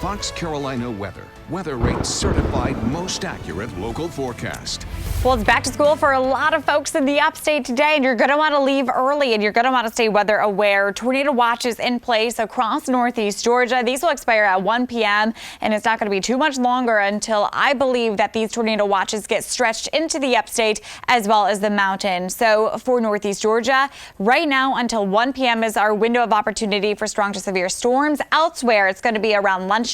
Fox Carolina Weather, WeatheRate certified most accurate local forecast. Well, it's back to school for a lot of folks in the upstate today, and you're going to want to leave early and you're going to want to stay weather aware. Tornado watches in place across northeast Georgia. These will expire at 1 p.m. and it's not going to be too much longer until I believe that these tornado watches get stretched into the upstate as well as the mountains. So for northeast Georgia, right now until 1 p.m. is our window of opportunity for strong to severe storms. Elsewhere, it's going to be around lunchtime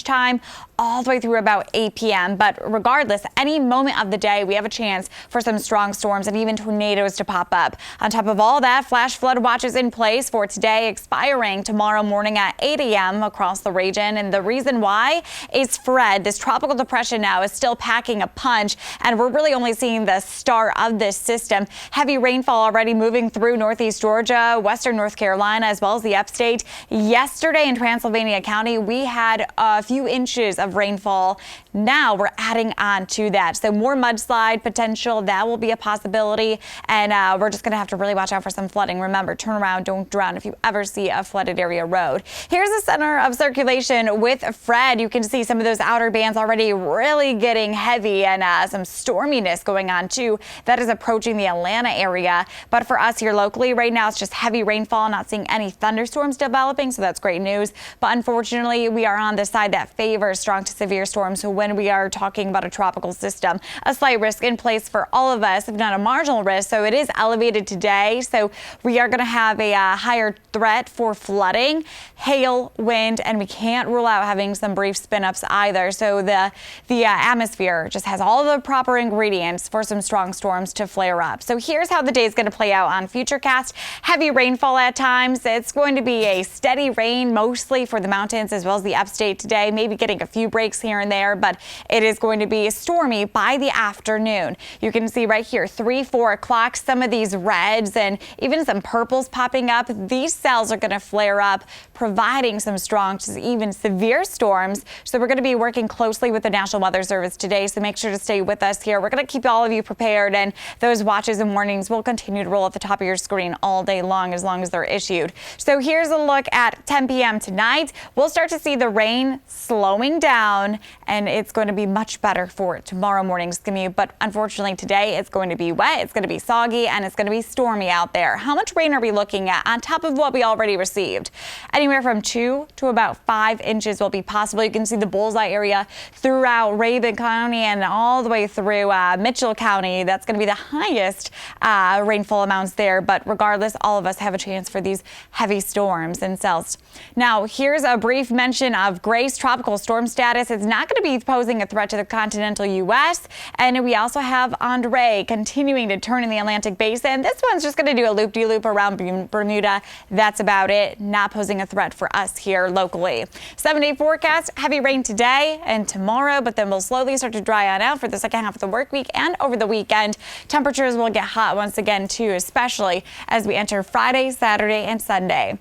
all the way through about 8 p.m. But regardless, any moment of the day, we have a chance for some strong storms and even tornadoes to pop up. On top of all that, flash flood watches in place for today, expiring tomorrow morning at 8 a.m. across the region. And the reason why is Fred, this tropical depression now, is still packing a punch, and we're really only seeing the start of this system. Heavy rainfall already moving through northeast Georgia, western North Carolina, as well as the upstate. Yesterday in Transylvania County, we had a few inches of rainfall. Now we're adding on to that. So more mudslide potential, that will be a possibility. And we're just going to have to really watch out for some flooding. Remember, turn around, don't drown if you ever see a flooded area road. Here's the center of circulation with Fred. You can see some of those outer bands already really getting heavy and some storminess going on too. That is approaching the Atlanta area. But for us here locally right now, it's just heavy rainfall, not seeing any thunderstorms developing. So that's great news. But unfortunately, we are on the side that favors strong to severe storms. So when we are talking about a tropical system, a slight risk in place for all of us, if not a marginal risk. So it is elevated today. So we are going to have a higher threat for flooding, hail, wind, and we can't rule out having some brief spin-ups either. So the atmosphere just has all the proper ingredients for some strong storms to flare up. So here's how the day is going to play out on FUTURECAST. Heavy rainfall at times. It's going to be a steady rain mostly for the mountains as well as the upstate today, maybe getting a few breaks here and there, but it is going to be stormy by the afternoon. You can see right here, 3, 4 o'clock, some of these reds and even some purples popping up. These cells are going to flare up, providing some strong to even severe storms. So we're going to be working closely with the National Weather Service today. So make sure to stay with us here. We're going to keep all of you prepared, and those watches and warnings will continue to roll at the top of your screen all day long as they're issued. So here's a look at 10 p.m. tonight. We'll start to see the rain slowing down, and it's going to be much better for tomorrow morning's commute. But unfortunately today it's going to be wet, it's going to be soggy, and it's going to be stormy out there. How much rain are we looking at on top of what we already received? Anywhere from 2 to about 5 inches will be possible. You can see the bullseye area throughout Raven County and all the way through Mitchell County. That's going to be the highest rainfall amounts there. But regardless, all of us have a chance for these heavy storms and cells. Now, here's a brief mention of Grace tropical storm status. It's not going to be posing a threat to the continental U.S. And we also have Andre continuing to turn in the Atlantic basin. This one's just going to do a loop-de-loop around Bermuda. That's about it. Not posing a threat for us here locally. 7-day forecast, heavy rain today and tomorrow, but then we'll slowly start to dry on out for the second half of the work week and over the weekend. Temperatures will get hot once again too, especially as we enter Friday, Saturday, and Sunday.